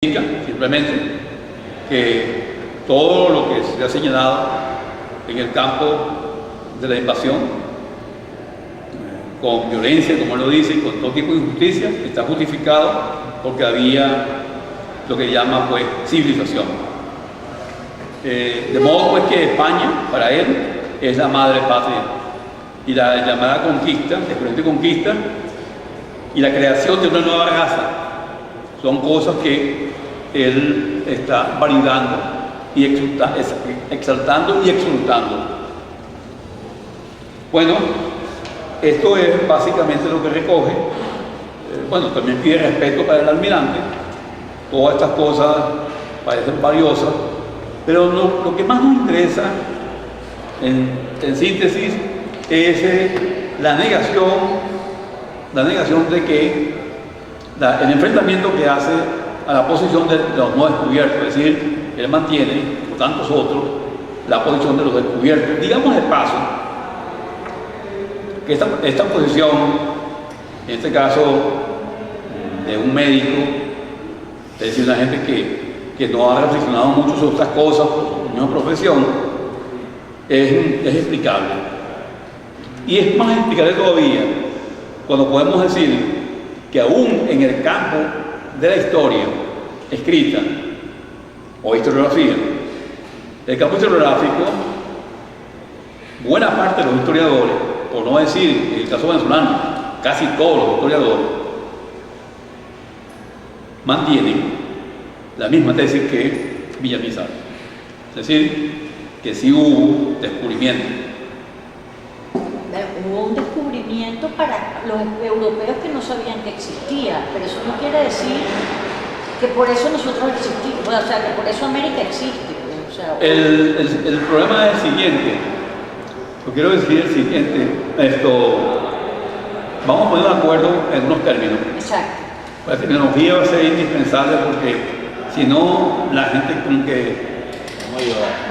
Simplemente que todo lo que se ha señalado en el campo de la invasión, con violencia, como él lo dice, y con todo tipo de injusticia, está justificado porque había lo que llama pues civilización. De modo pues que España, para él, es la madre patria, y la llamada conquista, excelente conquista, y la creación de una nueva raza son cosas que él está validando y exaltando y exultando. Bueno, esto es básicamente lo que recoge. Bueno, también pide respeto para el almirante. Todas estas cosas parecen valiosas, pero lo que más nos interesa en síntesis es la negación de que el enfrentamiento que hace a la posición de los no descubiertos, es decir, él mantiene, por tantos otros, la posición de los descubiertos. Digamos de paso que esta posición, en este caso de un médico, es decir, una gente que no ha reflexionado mucho sobre estas cosas por su misma profesión, es explicable. Y es más explicable todavía cuando podemos decir que aún en el campo de la historia escrita o historiografía, el campo historiográfico, buena parte de los historiadores, por no decir en el caso venezolano, casi todos los historiadores, mantienen la misma tesis que Villamizar. Es decir, que sí hubo descubrimiento. Hubo un descubrimiento para los europeos que no sabían que existía, pero eso no quiere decir que por eso nosotros existimos, o sea, que por eso América existe. O sea, el problema es el siguiente, yo quiero decir el siguiente, vamos a poner de acuerdo en unos términos. Exacto. La tecnología va a ser indispensable porque si no, la gente como que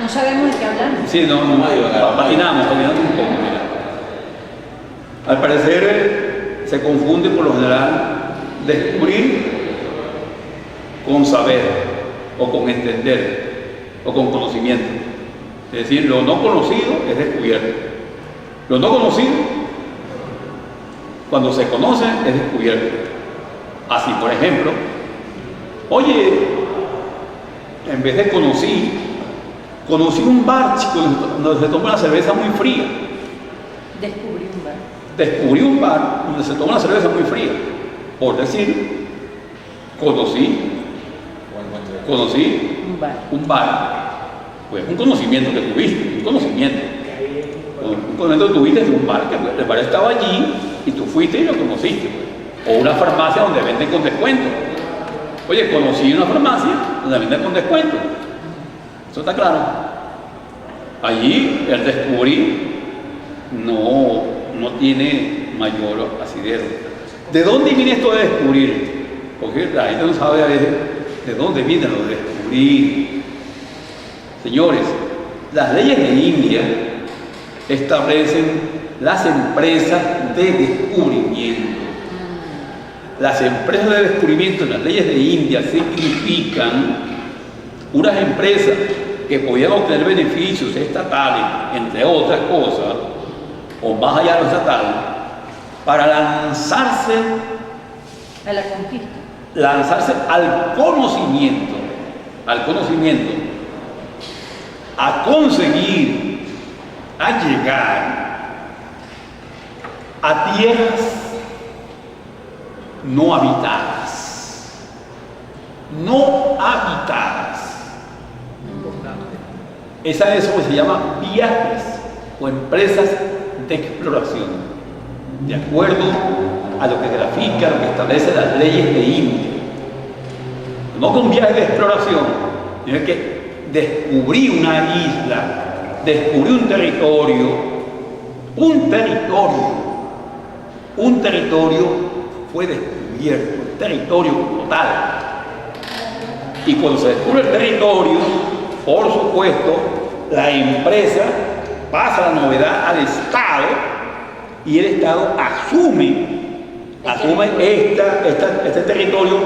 no sabemos de qué hablamos. Sí, patinamos un poco, mira. Al parecer se confunde por lo general descubrir con saber, o con entender, o con conocimiento. Es decir, lo no conocido es descubierto. Lo no conocido, cuando se conoce, es descubierto. Así, por ejemplo, oye, en vez de conocí un bar, chico, donde se toma una cerveza muy fría. Descubrí un bar donde se toma una cerveza muy fría. Por decir, conocí un bar. Pues un conocimiento que tuviste, un conocimiento que tuviste de un bar, que el bar estaba allí y tú fuiste y lo conociste. Pues. O una farmacia donde venden con descuento. Oye, conocí una farmacia donde venden con descuento. ¿Eso está claro? Allí el descubrir no tiene mayor asidero. ¿De dónde viene esto de descubrir? Porque la gente no sabe a veces de dónde viene lo de descubrir. Señores, las leyes de India establecen las empresas de descubrimiento. Las empresas de descubrimiento en las leyes de India significan unas empresas que podían obtener beneficios estatales, entre otras cosas, o más allá de lo estatal, para lanzarse a la conquista, lanzarse al conocimiento, a conseguir, a llegar a tierras no habitadas. Eso se llama viajes o empresas de exploración, de acuerdo a lo que grafica, lo que establecen las leyes de India. No con viajes de exploración, sino que descubrí una isla, descubrí un territorio fue descubierto, el territorio total. Y cuando se descubre el territorio, por supuesto, la empresa pasa la novedad al Estado y el Estado asume este territorio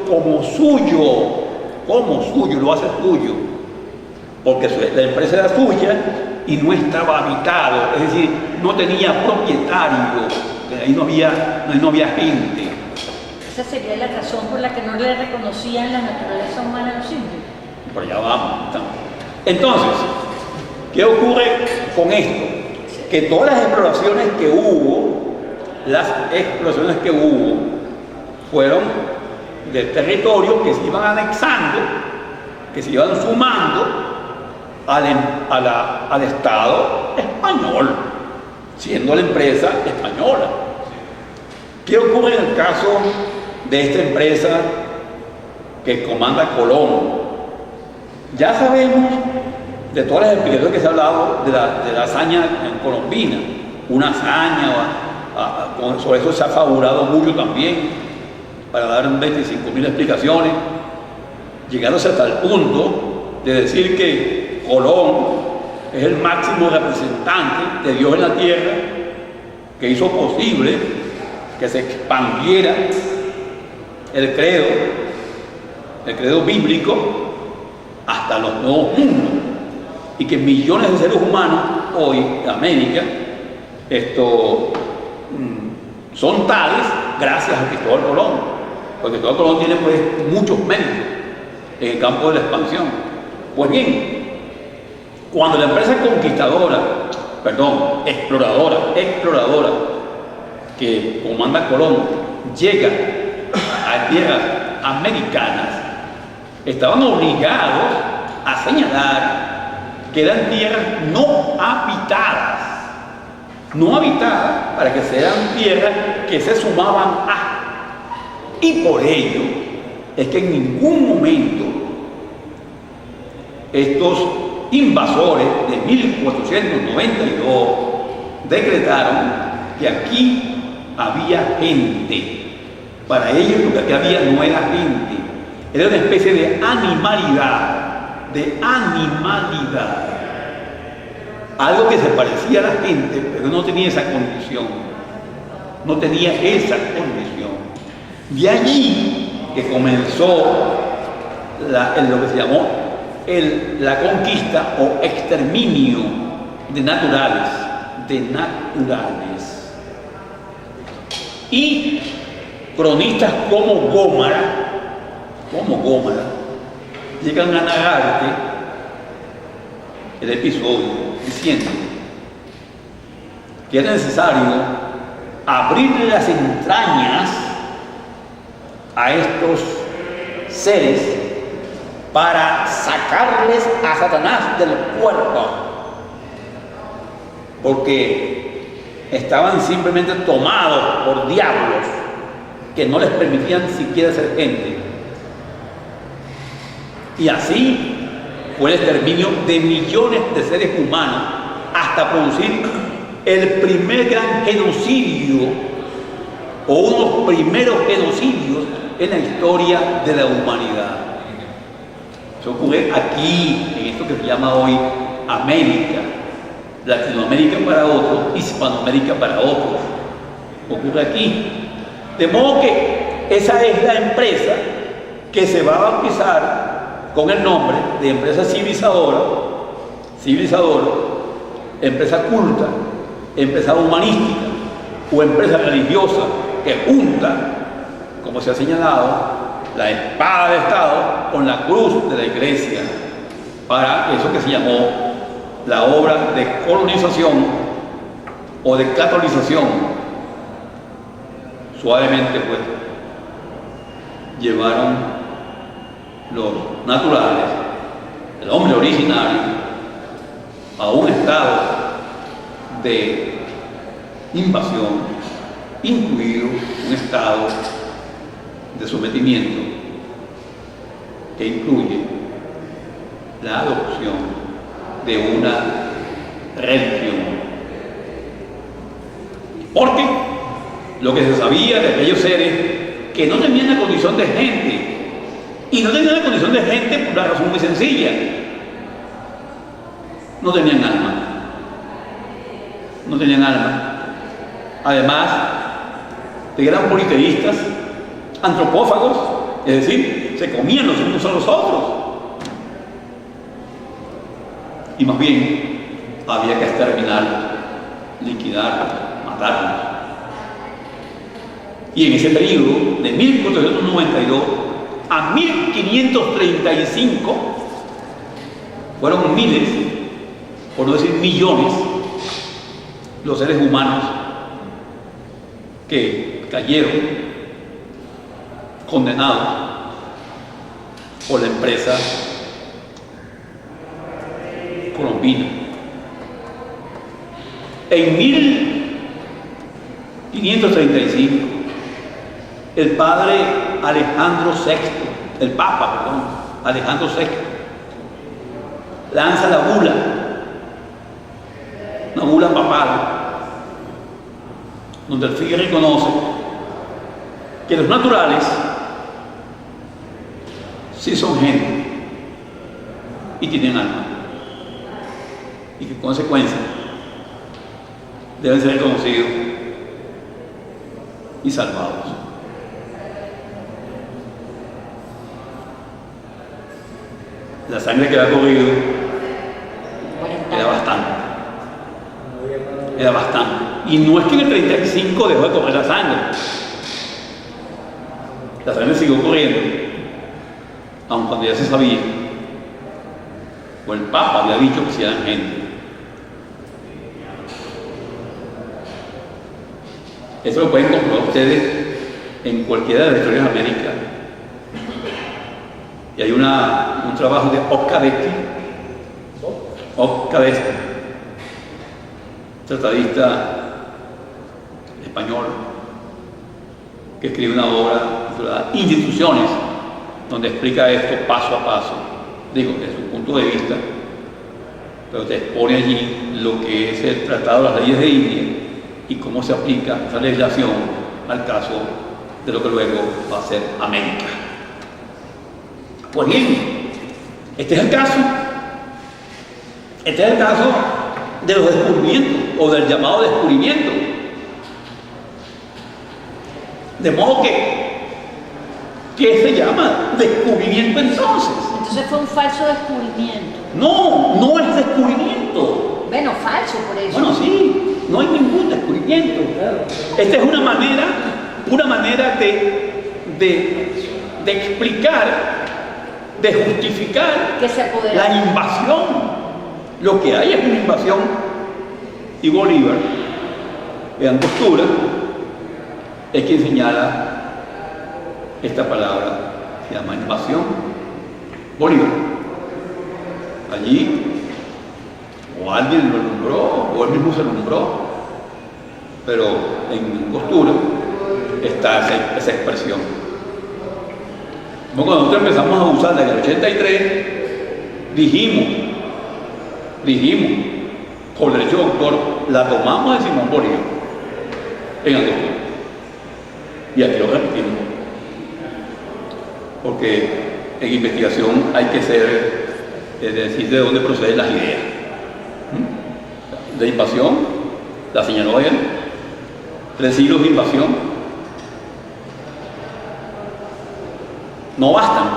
como suyo, como suyo, lo hace suyo, porque la empresa era suya y no estaba habitado, es decir, no tenía propietario, ahí no había gente. Esa sería la razón por la que no le reconocían la naturaleza humana a los indios. Por allá vamos. Entonces, ¿qué ocurre con esto? Que todas las exploraciones que hubo, fueron de territorios que se iban anexando, que se iban sumando al Estado español, siendo la empresa española. ¿Qué ocurre en el caso de esta empresa que comanda Colón? Ya sabemos de todas las explicaciones que se ha hablado de la hazaña colombina, una hazaña, sobre eso se ha fabulado mucho también, para dar 25.000 explicaciones, llegándose hasta el punto de decir que Colón es el máximo representante de Dios en la tierra, que hizo posible que se expandiera el credo bíblico hasta los nuevos mundos, y que millones de seres humanos hoy en América son tales gracias a Cristóbal Colón, porque Cristóbal Colón tiene pues muchos méritos en el campo de la expansión. Pues bien, cuando la empresa exploradora que comanda Colón llega a tierras americanas, estaban obligados a señalar que eran tierras no habitadas para que sean tierras que se sumaban a. Y por ello es que en ningún momento estos invasores de 1492 decretaron que aquí había gente. Para ellos lo que aquí había no era gente, era una especie de animalidad, algo que se parecía a la gente, pero no tenía esa condición. De allí que comenzó lo que se llamó la conquista o exterminio de naturales. Y cronistas como Gómara llegan a narrarte el episodio diciendo que era necesario abrirle las entrañas a estos seres para sacarles a Satanás del cuerpo, porque estaban simplemente tomados por diablos que no les permitían siquiera ser gente. Y así fue el exterminio de millones de seres humanos hasta producir el primer gran genocidio o uno de los primeros genocidios en la historia de la humanidad. Eso ocurre aquí, en esto que se llama hoy América, Latinoamérica para otros, Hispanoamérica para otros. Ocurre aquí. De modo que esa es la empresa que se va a bautizar con el nombre de empresa civilizadora, empresa culta, empresa humanística o empresa religiosa que junta, como se ha señalado, la espada de Estado con la cruz de la Iglesia, para eso que se llamó la obra de colonización o de catolización. Suavemente pues llevaron los naturales, el hombre originario, a un estado de invasión, incluido un estado de sometimiento que incluye la adopción de una religión. Porque lo que se sabía de aquellos seres que no tenían la condición de gente, y no tenían la condición de gente por una razón muy sencilla: no tenían alma. Además de que eran politeístas, antropófagos, es decir, se comían los unos a los otros. Y más bien había que exterminarlos, liquidarlos, matarlos. Y en ese periodo, de 1492 a 1535, fueron miles, por no decir millones, los seres humanos que cayeron condenados por la empresa colombina. En 1535, el padre Alejandro VI, el Papa, perdón, Alejandro VI, lanza la bula, una bula papal, donde el FIGE reconoce que los naturales sí son gente y tienen alma, y que en consecuencia deben ser reconocidos y salvados. La sangre que había corrido era bastante. Y no es que en el 35 dejó de correr la sangre siguió corriendo, aun cuando ya se sabía, o el Papa había dicho que si eran gente. Eso lo pueden comprobar ustedes en cualquiera de las historias de América. Y hay un trabajo de Octavesti, tratadista español, que escribe una obra titulada Instituciones, donde explica esto paso a paso, digo, desde su punto de vista, pero te expone allí lo que es el Tratado de las Leyes de India y cómo se aplica esa legislación al caso de lo que luego va a ser América. Pues bien, este es el caso de los descubrimientos, o del llamado descubrimiento. De modo que, ¿qué se llama descubrimiento entonces? Entonces fue un falso descubrimiento. No es descubrimiento. Bueno, falso por eso. Bueno, sí, no hay ningún descubrimiento. Esta es una manera de explicar, de justificar que se apodera la invasión. Lo que hay es una invasión, y Bolívar, en Angostura, es quien señala esta palabra, se llama invasión. Bolívar. Allí, o alguien lo nombró, o él mismo se lo nombró, pero en Angostura está esa expresión. Como cuando nosotros empezamos a usarla en el 83, dijimos, por derecho de autor, la tomamos de Simón Bolívar en Angostura. Y aquí lo repetimos. Porque en investigación hay que decir de dónde proceden las ideas. De invasión, la señaló él, 3 siglos de invasión. No bastan.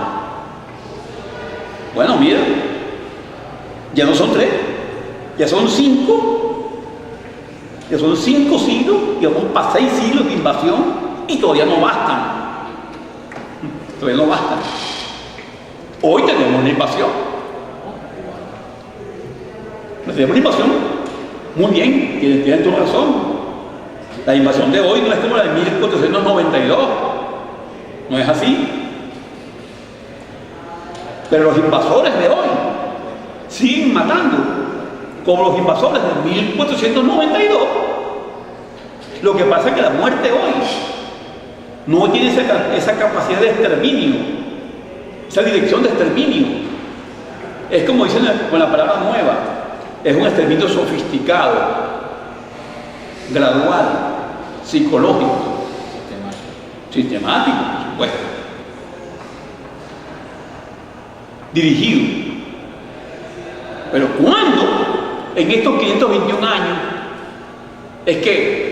Bueno, mira, ya no son 3, ya son 5. Ya son 5 siglos, y vamos para 6 siglos de invasión, y todavía no bastan. Todavía no bastan. Hoy tenemos una invasión. Tenemos una invasión. Muy bien, tienen tu razón. La invasión de hoy no es como la de 1492. No es así. Pero los invasores de hoy siguen matando como los invasores de 1492. Lo que pasa es que la muerte hoy no tiene esa capacidad de exterminio, esa dirección de exterminio. Es como dicen con la palabra nueva, es un exterminio sofisticado, gradual, psicológico, sistemático, por supuesto, dirigido. Pero ¿cuándo en estos 521 años es que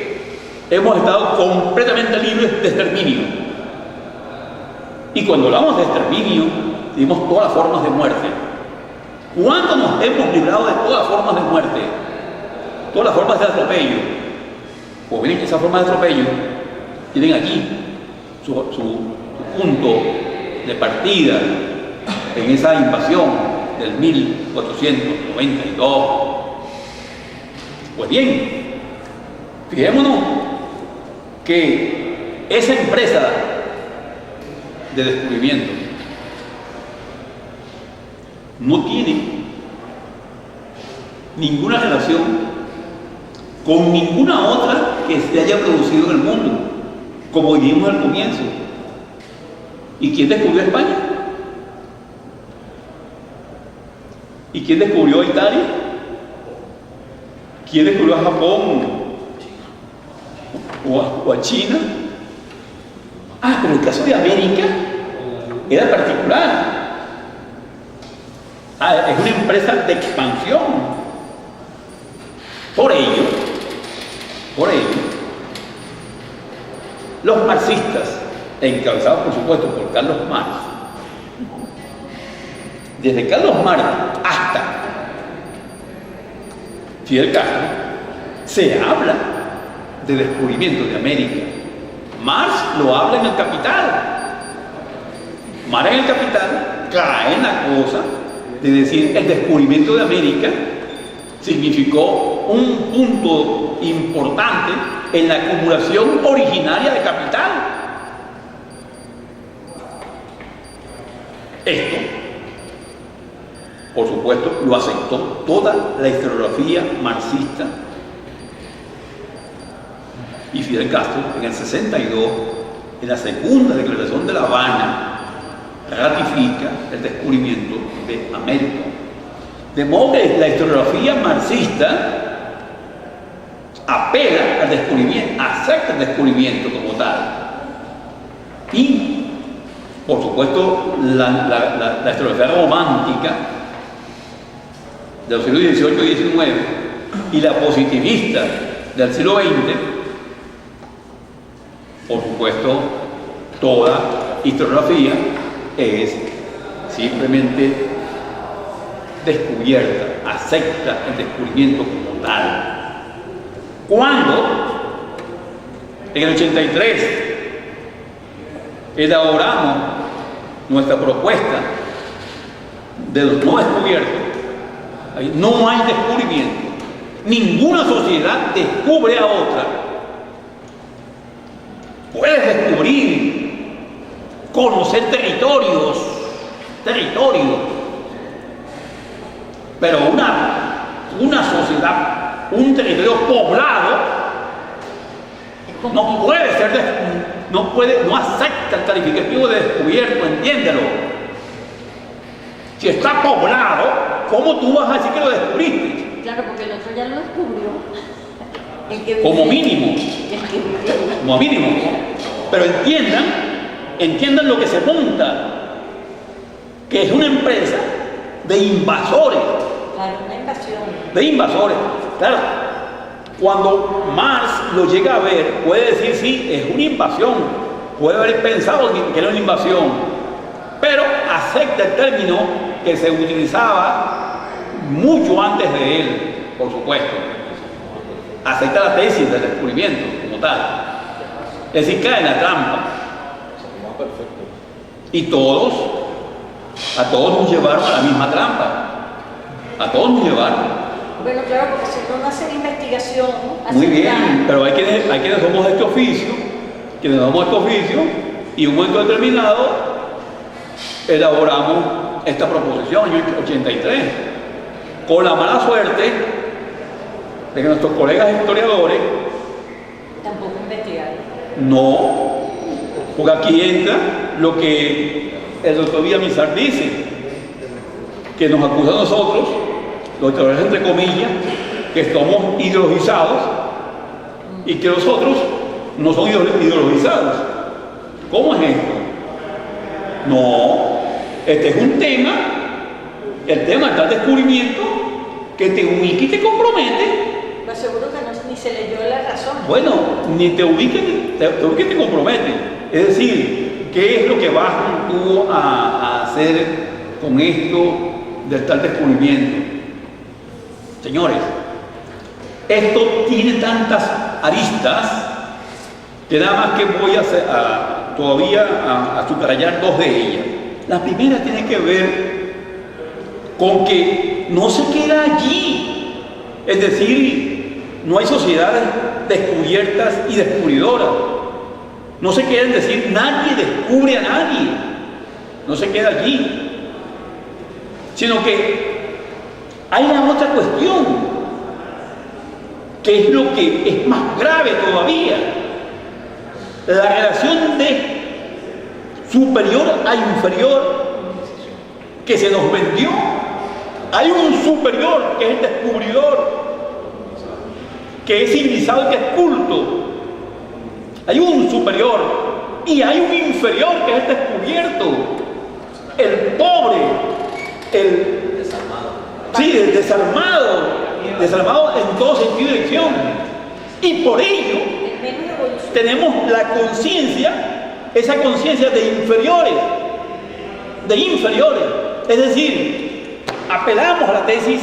hemos estado completamente libres de exterminio? Y cuando hablamos de exterminio, decimos todas las formas de muerte. ¿Cuándo nos hemos librado de todas las formas de muerte? Todas las formas de atropello. Pues miren que esas formas de atropello tienen aquí su punto de partida en esa invasión del 1492. Pues bien, fijémonos que esa empresa de descubrimiento no tiene ninguna relación con ninguna otra que se haya producido en el mundo, como dijimos al comienzo. ¿Y quién descubrió España? ¿Y quién descubrió Italia? ¿Quién descubrió a Japón? ¿O a China? Ah, pero el caso de América era particular. Ah, es una empresa de expansión. Por ello, los marxistas, encabezados por supuesto por Carlos Marx, desde Carlos Marx hasta Fidel Castro, se habla de descubrimiento de América. Marx lo habla en el Capital. Marx en el Capital cae en la cosa de decir el descubrimiento de América significó un punto importante en la acumulación originaria de capital. Esto, por supuesto, lo aceptó toda la historiografía marxista, y Fidel Castro en el 62, en la segunda declaración de La Habana, ratifica el descubrimiento de América. De modo que la historiografía marxista apela al descubrimiento, acepta el descubrimiento como tal. Y, por supuesto, la historiografía romántica de los siglos XVIII y XIX y la positivista del siglo XX, por supuesto, toda historiografía es simplemente descubierta, acepta el descubrimiento como tal. Cuando en el 83 elaboramos nuestra propuesta de los no descubiertos, no hay descubrimiento. Ninguna sociedad descubre a otra. Puedes descubrir, conocer territorios, pero una sociedad, un territorio poblado no puede ser, no acepta el calificativo de descubierto, entiéndelo. Si está poblado, ¿cómo tú vas a decir que lo descubriste? Claro, porque el otro ya lo descubrió. Como mínimo. Como mínimo. Pero entiendan lo que se monta, que es una empresa de invasores. Claro, una invasión. De invasores. Claro, cuando Marx lo llega a ver, puede decir sí, es una invasión. Puede haber pensado que era una invasión, pero acepta el término que se utilizaba mucho antes de él, por supuesto. Acepta la tesis del descubrimiento como tal. Es decir, cae en la trampa. Y a todos nos llevaron a la misma trampa. A todos nos llevaron. Bueno, claro, porque si no hacer investigación. Muy bien, pero hay quienes somos de este oficio, y en un momento determinado elaboramos esta proposición, en el 83, con la mala suerte de que nuestros colegas historiadores tampoco investigaron. No, porque aquí entra lo que el doctor Villamizar dice, que nos acusa a nosotros, los historiadores entre comillas, que estamos ideologizados y que los otros no son ideologizados. ¿Cómo es esto? No, este es un tema, el tema está el descubrimiento que te ubica y te compromete. Pues seguro que ni se leyó la razón. Bueno, ni te ubica ni te compromete. Es decir, ¿qué es lo que vas tú a hacer con esto del tal descubrimiento? Señores, esto tiene tantas aristas que nada más que voy a subrayar dos de ellas. La primera tiene que ver con que no se queda allí, es decir, no hay sociedades descubiertas y descubridoras. No se queda en decir nadie descubre a nadie, no se queda allí, sino que hay la otra cuestión, que es lo que es más grave todavía, la relación de superior a inferior que se nos vendió. Hay un superior que es el descubridor, que es civilizado y que es culto. Hay un superior y hay un inferior que es el descubierto, el pobre, el desarmado. Sí, el desarmado en todo sentido y dirección. Y por ello tenemos la conciencia, esa conciencia de inferiores. Es decir, apelamos a la tesis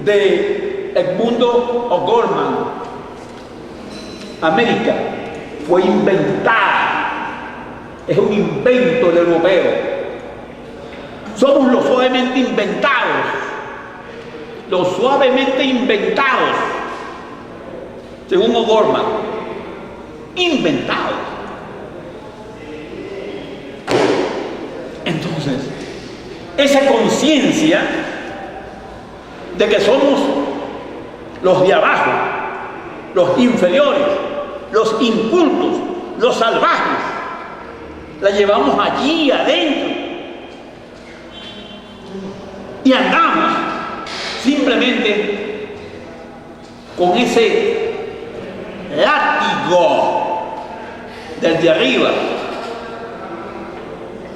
de Edmundo O'Gorman. América fue inventada, es un invento del europeo. Somos los suavemente inventados, según O'Gorman, inventados. Entonces, esa conciencia de que somos los de abajo, los inferiores, los incultos, los salvajes, la llevamos allí adentro y andamos simplemente con ese látigo del de arriba.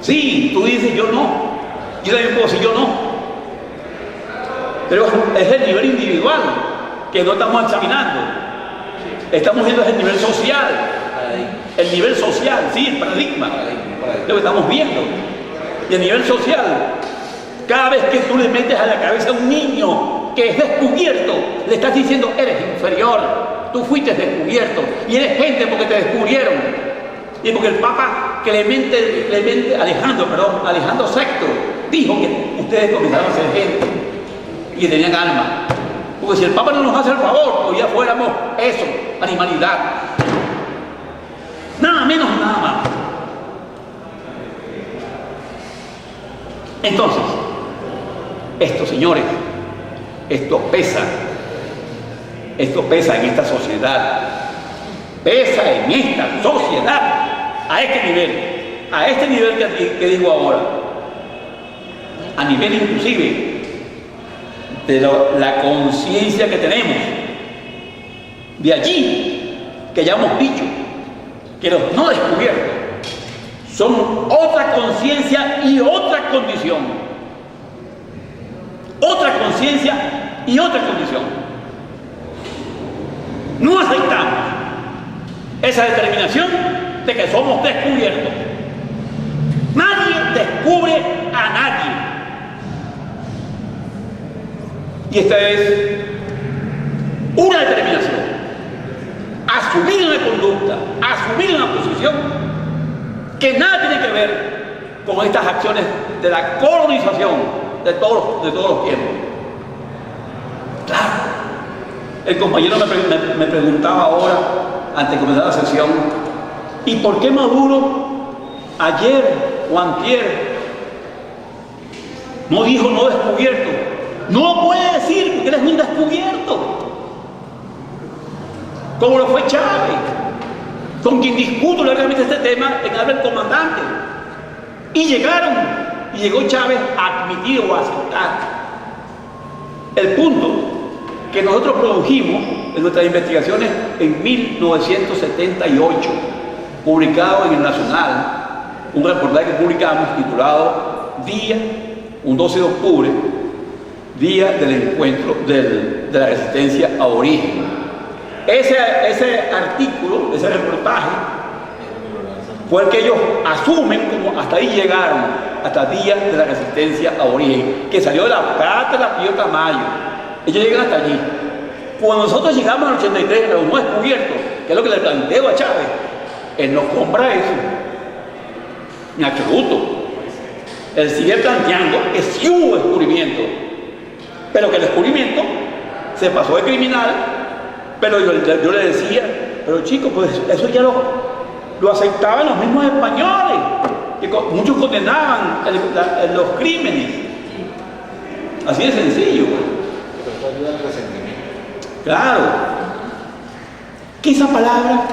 Sí, tú dices yo no, yo también puedo decir yo no, pero es el nivel individual que no estamos examinando. Estamos viendo el nivel social, sí, el paradigma, lo que estamos viendo. Y el nivel social, cada vez que tú le metes a la cabeza a un niño que es descubierto, le estás diciendo eres inferior, tú fuiste descubierto y eres gente porque te descubrieron. Y porque el Papa Alejandro VI dijo que ustedes comenzaron a ser gente y que tenían alma. Porque si el Papa no nos hace el favor, hoy ya fuéramos eso, animalidad. Nada menos, nada más. Entonces, esto, señores, esto pesa en esta sociedad, a este nivel que digo ahora, a nivel inclusive de la conciencia que tenemos. De allí que ya hemos dicho que los no descubiertos son otra conciencia y otra condición. Otra conciencia y otra condición. No aceptamos esa determinación de que somos descubiertos. Nadie descubre a nadie. Y esta es una determinación. Asumir una conducta, asumir una posición que nada tiene que ver con estas acciones de la colonización de todos los tiempos. Claro. El compañero me preguntaba ahora, antes de comenzar la sesión, ¿y por qué Maduro ayer o antier no dijo no descubierto? No lo puede decir porque él es un descubierto. Como lo fue Chávez, con quien discuto largamente este tema en Habla el Comandante. Y llegó Chávez a admitir o a aceptar el punto que nosotros produjimos en nuestras investigaciones en 1978, publicado en el Nacional, un reportaje que publicamos titulado un 12 de octubre, Día del Encuentro de la Resistencia a Origen. Ese artículo, ese reportaje, fue el que ellos asumen como hasta ahí llegaron, hasta días de la resistencia aborigen, que salió de la Cátedra Pío Tamayo. Ellos llegan hasta allí. Cuando nosotros llegamos al 83, a los no descubiertos, que es lo que le planteo a Chávez, él no compra eso, en absoluto. Él sigue planteando que sí hubo descubrimiento, pero que el descubrimiento se pasó de criminal. Pero yo le decía, pero chicos, pues eso ya lo aceptaban los mismos españoles, que muchos condenaban los crímenes. Así de sencillo. Pero eso ayuda al resentimiento. Claro. Que esa palabra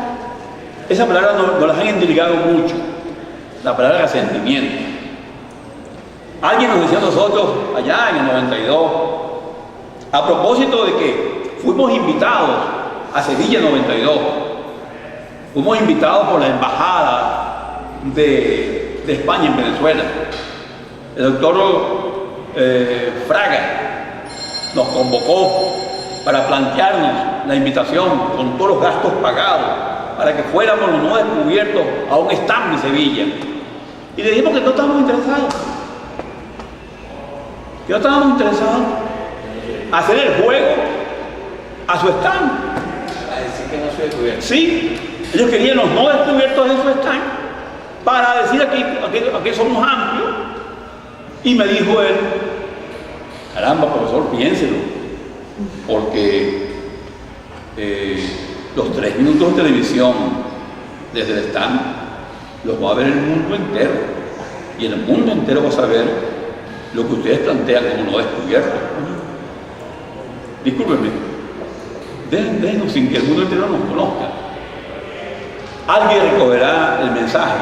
nos las han intrigado mucho, la palabra resentimiento. Alguien nos decía a nosotros allá en el 92, a propósito de que fuimos invitados a Sevilla 92, fuimos invitados por la embajada de España en Venezuela. El doctor Fraga nos convocó para plantearnos la invitación con todos los gastos pagados para que fuéramos los no descubiertos a un stand en Sevilla. Y le dijimos que no estábamos interesados. Que no estábamos interesados a hacer el juego a su stand. A decir que no soy descubierto. Sí, ellos querían los no descubiertos en su stand para decir aquí somos amplios. Y me dijo él, caramba, profesor, piénselo, porque los 3 minutos de televisión desde el stand los va a ver el mundo entero, y el mundo entero va a saber lo que ustedes plantean como no descubierto. Discúlpenme, déjenos sin que el mundo entero nos conozca. Alguien recogerá el mensaje.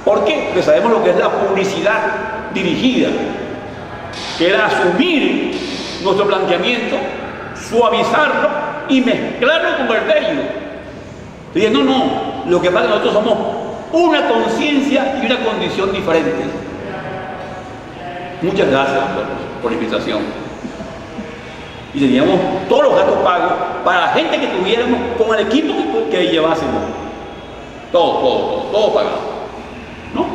¿Por qué? Porque sabemos lo que es la publicidad dirigida, que era asumir nuestro planteamiento, suavizarlo y mezclarlo con el de ellos. Diciendo, no, lo que pasa es que nosotros somos una conciencia y una condición diferente. Muchas gracias, doctor, por la invitación. Y teníamos todos los gastos pagos para la gente que tuviéramos, con el equipo que llevásemos. Todo pagado. ¿No?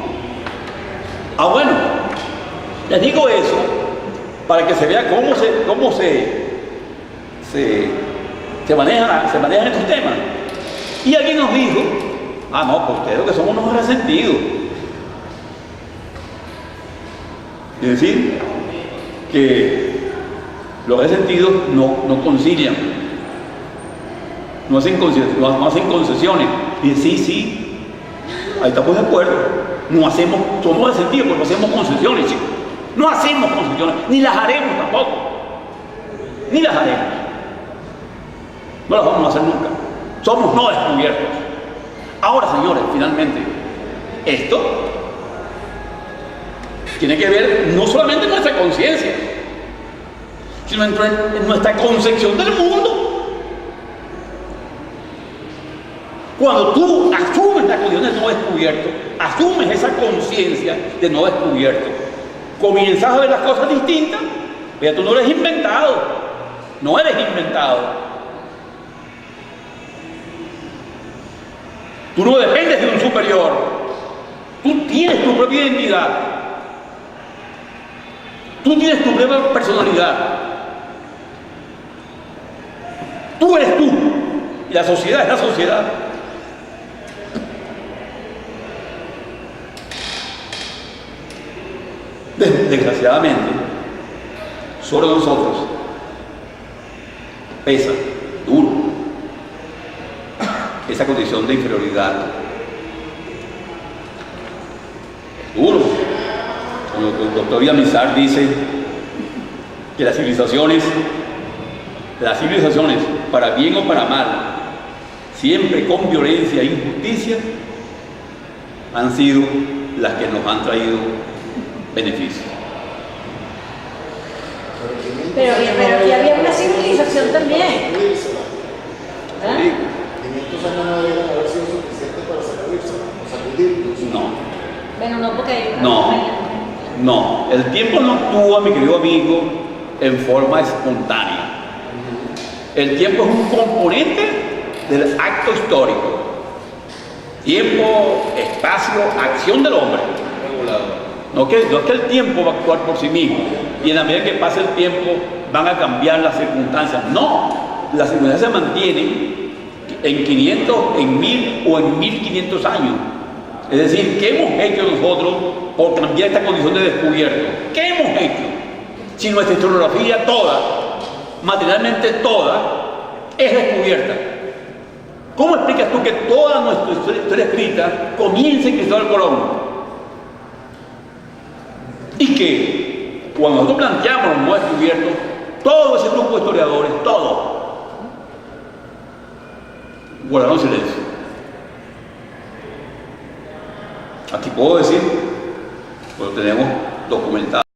Bueno, les digo eso para que se vea cómo se manejan estos temas. Y alguien nos dijo, no, pues ustedes lo que somos unos resentidos. Es decir, que los resentidos no concilian, no hacen concesiones. Y sí, ahí estamos de acuerdo. Somos resentidos porque no hacemos concesiones, chicos. No hacemos concesiones, ni las haremos tampoco. Ni las haremos. No las vamos a hacer nunca. Somos no descubiertos. Ahora, señores, finalmente, esto tiene que ver no solamente en nuestra conciencia, sino en nuestra concepción del mundo. Cuando tú asumes la condición de no descubierto, asumes esa conciencia de no descubierto, comienzas a ver las cosas distintas. Pero tú no eres inventado, no eres inventado. Tú no dependes de un superior, tú tienes tu propia identidad, tú tienes tu propia personalidad, tú eres tú y la sociedad es la sociedad. Desgraciadamente, sobre nosotros pesa duro esa condición de inferioridad. Duro. Como el doctor Villamizar dice que las civilizaciones, para bien o para mal, siempre con violencia e injusticia, han sido las que nos han traído beneficios. Pero aquí había una civilización también. Sí. 500 años no deberían haber sido suficientes para sacudirnos. No. Bueno, no, porque... No. El tiempo no actúa, mi querido amigo, en forma espontánea. El tiempo es un componente del acto histórico. Tiempo, espacio, acción del hombre. No es que el tiempo va a actuar por sí mismo y en la medida que pase el tiempo van a cambiar las circunstancias. No, las circunstancias se mantienen en 500, en 1000 o en 1500 años. Es decir, ¿qué hemos hecho nosotros por cambiar esta condición de descubierto? ¿Qué hemos hecho? Si nuestra historiografía toda, materialmente toda, es descubierta. ¿Cómo explicas tú que toda nuestra historia escrita comienza en Cristóbal Colón? Y que cuando nosotros planteamos los modos descubiertos, todo ese grupo de historiadores, todo, guardaron silencio. Aquí puedo decir, pues lo tenemos documentado.